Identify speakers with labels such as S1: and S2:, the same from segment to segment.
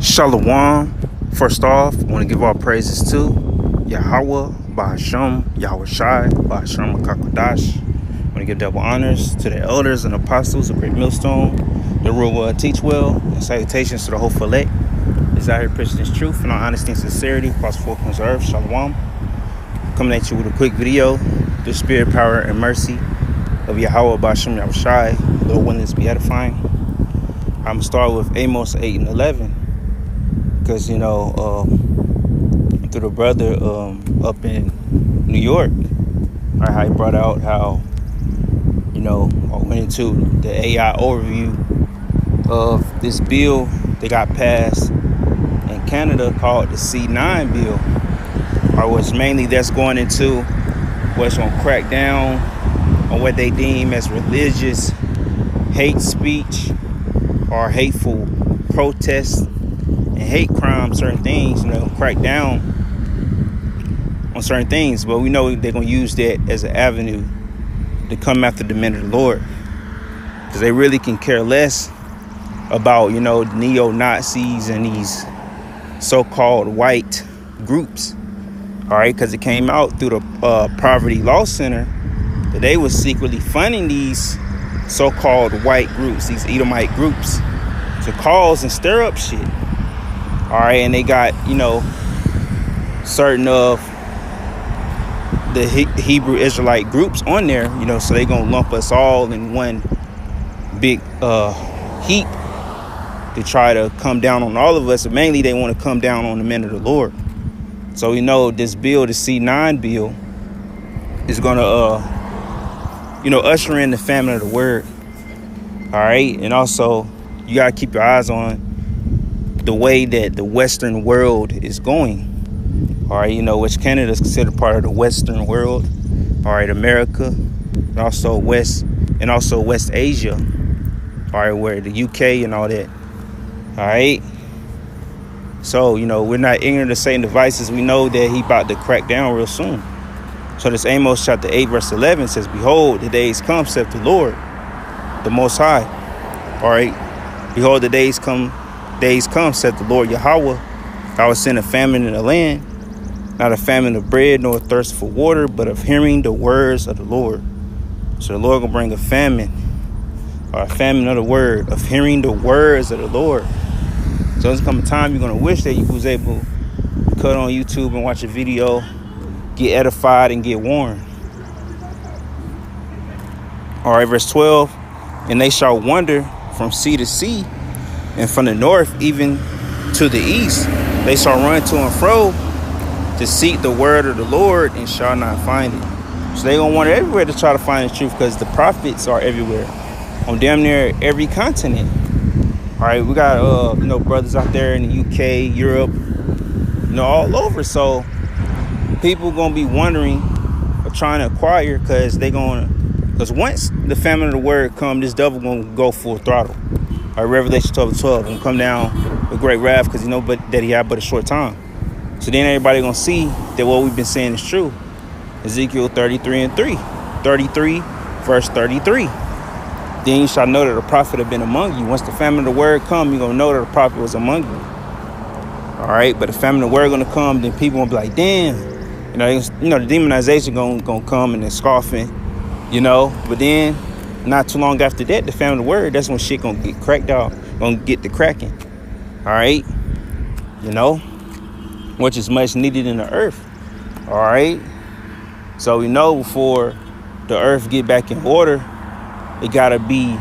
S1: Shalom. First off, I want to give all praises to Yahweh, Bahasham, Yahweh Shai, Bahasham Makakodash. I want to give double honors to the elders and apostles of Great Millstone, the rule teach well, and salutations to the whole elect. Desire here preaching this truth in all honesty and sincerity across four corners of earth. Shalom. Coming at you with a quick video. The spirit, power, and mercy of Yahweh, Bahasham, Yahweh Shai. Lord willing, this be edifying. I'm going to start with Amos 8 and 11. Because, through the brother up in New York, right, how he brought out how, I went into the AI overview of this bill that got passed in Canada called the C9 bill, or which mainly that's going into what's going to crack down on what they deem as religious hate speech or hateful protests and hate crime, certain things, crack down on certain things. But we know they're going to use that as an avenue to come after the men of the Lord, because they really can care less about, neo-Nazis and these so-called white groups. All right, because it came out through the Poverty Law Center that they were secretly funding these so-called white groups, these Edomite groups, to cause and stir up shit. All right, and they got, certain of the Hebrew Israelite groups on there, so they gonna lump us all in one big heap to try to come down on all of us. And mainly they want to come down on the men of the Lord. So we know this bill, the C9 bill, is gonna, usher in the famine of the word. All right, and also you gotta keep your eyes on the way that the Western world is going. All right, which Canada is considered part of the Western world. All right, America, and also West Asia. All right, where the UK and all that. All right. So, we're not ignorant to Satan's devices. We know that he about to crack down real soon. So this Amos chapter 8, verse 11 says, "Behold, the days come, saith the Lord, the Most High." All right. "Behold, the days come, saith the Lord Yahweh. I will send a famine in the land, not a famine of bread, nor a thirst for water, but of hearing the words of the Lord." So the Lord gonna bring a famine, or a famine of the word, of hearing the words of the Lord. So there's come a time you're gonna wish that you was able to cut on YouTube and watch a video, get edified and get warned. All right, verse 12, "And they shall wander from sea to sea, and from the north even to the east. They shall run to and fro to seek the word of the Lord, and shall not find it." So they're going to wander everywhere to try to find the truth, because the prophets are everywhere, on damn near every continent. All right, we got, brothers out there in the UK, Europe, all over. So people going to be wondering or trying to acquire, because once the famine of the word come, this devil going to go full throttle. All right, Revelation 12:12, and come down with great wrath, because but that he had but a short time. So then everybody gonna see that what we've been saying is true. Ezekiel 33 and 3, 33 verse 33. "Then you shall know that a prophet have been among you." Once the famine of the word come, you're gonna know that a prophet was among you. All right, but the famine of the word gonna come, then people gonna be like, damn, the demonization gonna come and they're scoffing, but then not too long after that, the famine of the word, that's when shit gonna get cracked out, gonna get the cracking. All right, which is much needed in the earth. All right, so we know before the earth get back in order, it gotta be,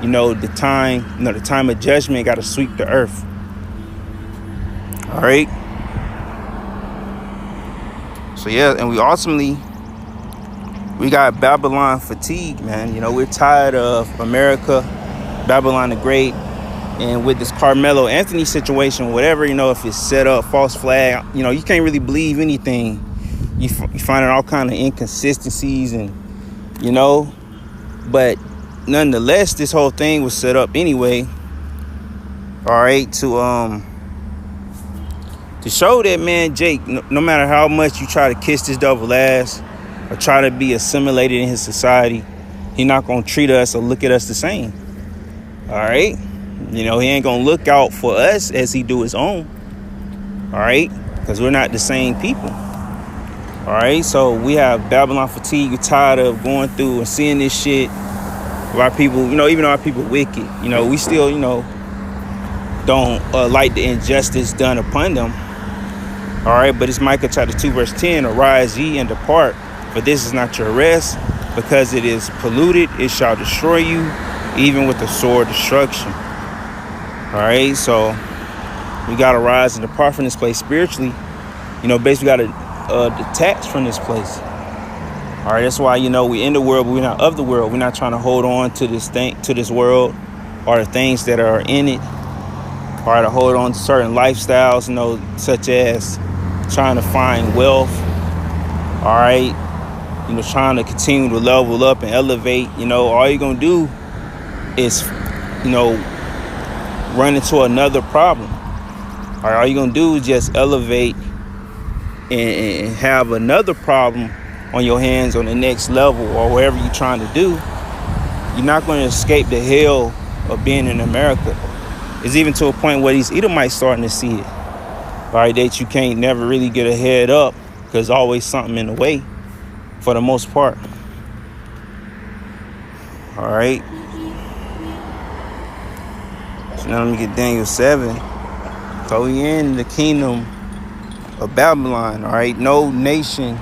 S1: the time of judgment gotta sweep the earth. All right. So yeah, and we got Babylon fatigue, man. We're tired of America, Babylon the Great, and with this Carmelo Anthony situation, whatever, if it's set up, false flag, you can't really believe anything. You finding all kind of inconsistencies and, but nonetheless, this whole thing was set up anyway. All right, to show that, man, Jake, no matter how much you try to kiss this devil ass or try to be assimilated in his society, he's not going to treat us or look at us the same. All right. You know, he ain't gonna look out for us as he do his own. All right, because we're not the same people. All right, so we have Babylon fatigue. We're tired of going through and seeing this shit. Our people, you know, even though our people wicked, you know, we still, you know, don't like the injustice done upon them. All right, but it's Micah chapter 2 verse 10. Arise ye and depart, for this is not your rest, because it is polluted. It shall destroy you, even with the sword destruction. All right, so we got to rise and depart from this place spiritually. You know, basically got to detach from this place. All right, that's why, you know, we in the world, but we're not of the world. We're not trying to hold on to this thing, to this world, or the things that are in it, or to hold on to certain lifestyles, you know, such as trying to find wealth. All right, you know, trying to continue to level up and elevate. You know, all you're gonna do is, you know, run into another problem. All right, all you're gonna do is just elevate and have another problem on your hands on the next level, or wherever you're trying to do. You're not going to escape the hell of being in America. It's even to a point where these Edomites starting to see it. All right, that you can't never really get a head up, because there's always something in the way for the most part. All right. So now let me get Daniel 7. So we in the kingdom of Babylon. All right, no nation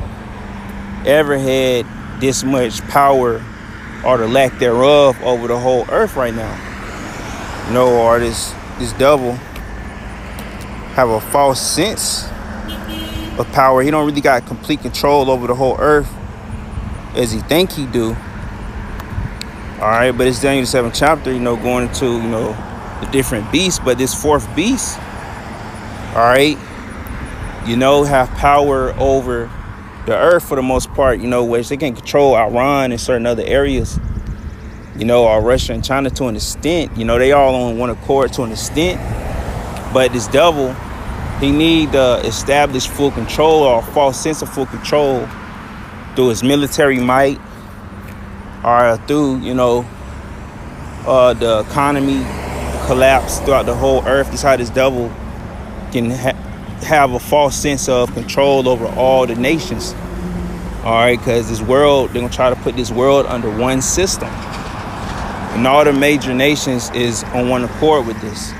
S1: ever had this much power, or the lack thereof, over the whole earth right now. You know, or this devil have a false sense of power. He don't really got complete control over the whole earth as he think he do. All right, but it's Daniel 7th chapter, you know, going into, you know, the different beasts. But this fourth beast, all right, you know, have power over the earth for the most part, you know, which they can control Iran and certain other areas, you know, or Russia and China to an extent. You know, they all on one accord to an extent. But this devil, he need to establish full control, or a false sense of full control, through his military might, or through, you know, the economy collapse throughout the whole earth. This is how this devil can have a false sense of control over all the nations. All right, because this world, they're gonna try to put this world under one system, and all the major nations is on one accord with this.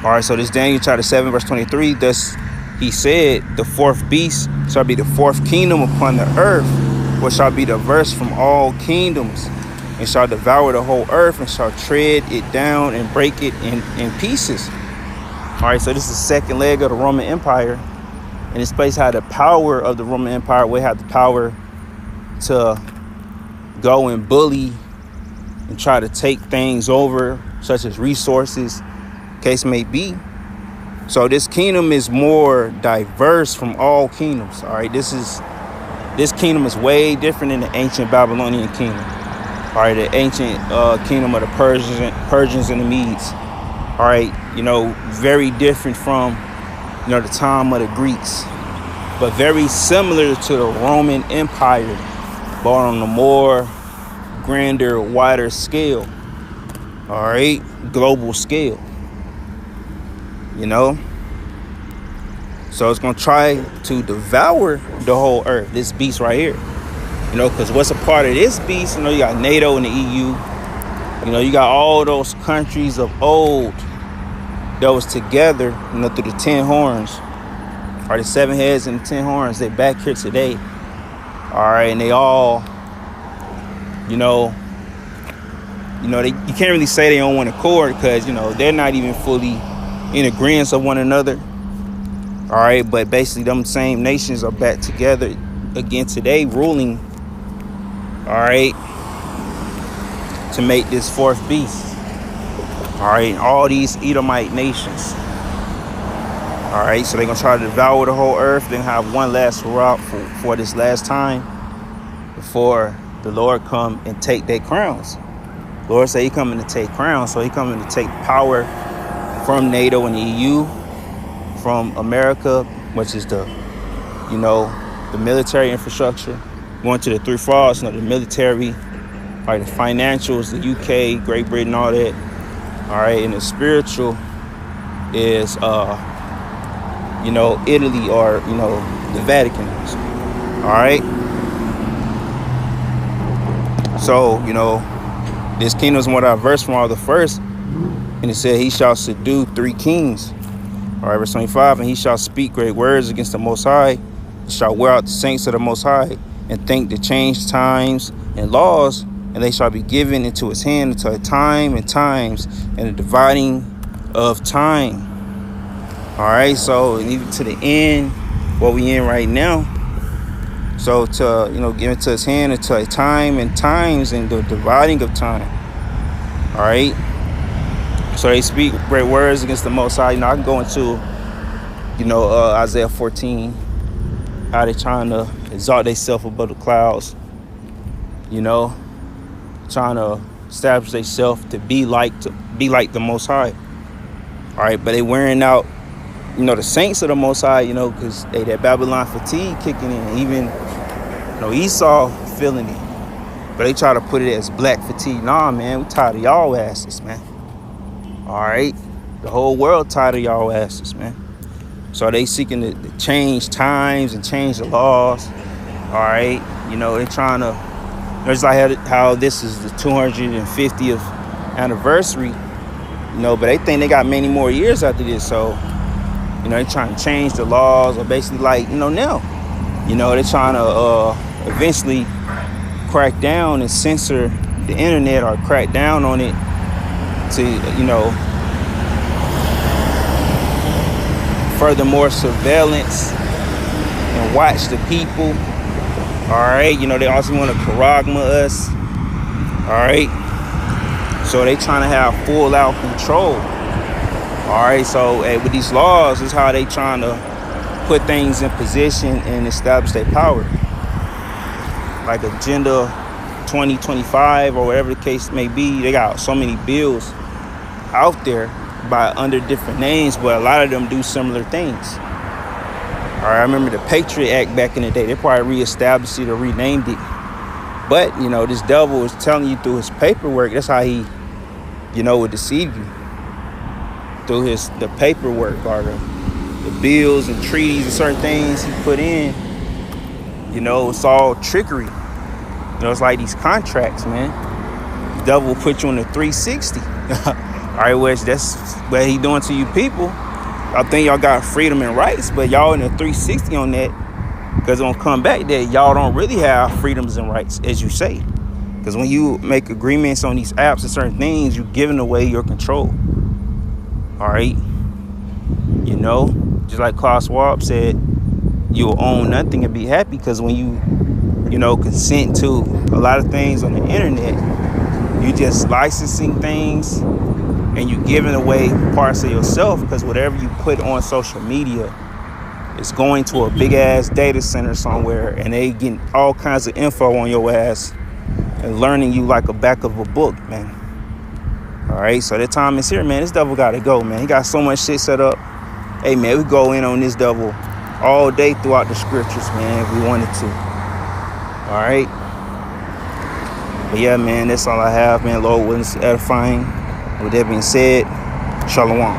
S1: All right, so this Daniel chapter 7 verse 23. Thus he said, the fourth beast shall be the fourth kingdom upon the earth, which shall be diverse from all kingdoms, and shall devour the whole earth, and shall tread it down and break it in pieces. All right, so this is the second leg of the Roman Empire. And this place had the power of the Roman Empire. We had the power to go and bully and try to take things over, such as resources, case may be. So this kingdom is more diverse from all kingdoms. All right, this kingdom is way different than the ancient Babylonian kingdom. All right, the ancient kingdom of the Persians and the Medes. All right, you know, very different from, you know, the time of the Greeks, but very similar to the Roman Empire, but on a more grander, wider scale. All right, global scale, you know. So it's going to try to devour the whole earth, this beast right here, you know, because what's a part of this beast? You know, you got NATO and the EU, you know, you got all those countries of old that was together, you know, through the 10 horns, or the 7 heads and the 10 horns. They back here today. All right, and they all, you know, you can't really say they on one accord, because, you know, they're not even fully in agreement of one another. All right, but basically them same nations are back together again today, ruling, all right, to make this fourth beast. All right, all these Edomite nations. All right, so they're going to try to devour the whole earth. They're going to have one last hurrah for this last time before the Lord come and take their crowns. The Lord say he coming to take crowns, so he coming to take power from NATO and the EU, from America, which is the, you know, the military infrastructure, going to the three frauds, you know, the military, all right, the financials, the UK, Great Britain, all that. All right, and the spiritual is Italy, or the Vatican. All right. So this kingdom is more diverse from all the first, and it said he shall subdue 3 kings. All right, verse 25, and he shall speak great words against the Most High, and shall wear out the saints of the Most High, and think to change times and laws, and they shall be given into his hand until a time and times, and the dividing of time. All right, so even to the end, what we in right now. So to give into his hand until a time and times, and the dividing of time. All right. So they speak great words against the Most High. I can go into Isaiah 14, how they trying to exalt themselves above the clouds. Trying to establish themselves to be like the Most High. All right, but they wearing out the saints of the Most High, because they that Babylon fatigue kicking in. Even Esau feeling it, but they try to put it as black fatigue. Nah, man, we tired of y'all asses, man. All right, the whole world tired of y'all asses, man. So they seeking to change times and change the laws. All right, they trying to. It's like how this is the 250th anniversary, but they think they got many more years after this. So they trying to change the laws, or basically now, they're trying to eventually crack down and censor the internet, or crack down on it to furthermore surveillance and watch the people. All right, they also want to charagma us. All right, so they trying to have full out control. All right, so with these laws, this is how they trying to put things in position and establish their power. Like Agenda 2025 or whatever the case may be, they got so many bills out there under different names, but a lot of them do similar things. All right, I remember the Patriot Act back in the day. They probably reestablished it or renamed it. But, this devil is telling you through his paperwork. That's how he, would deceive you. Through the paperwork, or the bills and treaties and certain things he put in. It's all trickery. It's like these contracts, man. The devil will put you on the 360. All right, which that's what he doing to you people. I think y'all got freedom and rights, but y'all in the 360 on that, because it's gonna come back that y'all don't really have freedoms and rights as you say. Because when you make agreements on these apps and certain things, you're giving away your control. All right, just like Klaus Schwab said, you'll own nothing and be happy. Because when you consent to a lot of things on the internet, you just licensing things. And you giving away parts of yourself, because whatever you put on social media is going to a big ass data center somewhere, and they getting all kinds of info on your ass and learning you like a back of a book, man. All right, so that time is here, man. This devil gotta go, man. He got so much shit set up. Hey, man, we go in on this devil all day throughout the scriptures, man, if we wanted to. All right. But yeah, man, that's all I have, man. Lord willing, edifying. With that being said, shalom.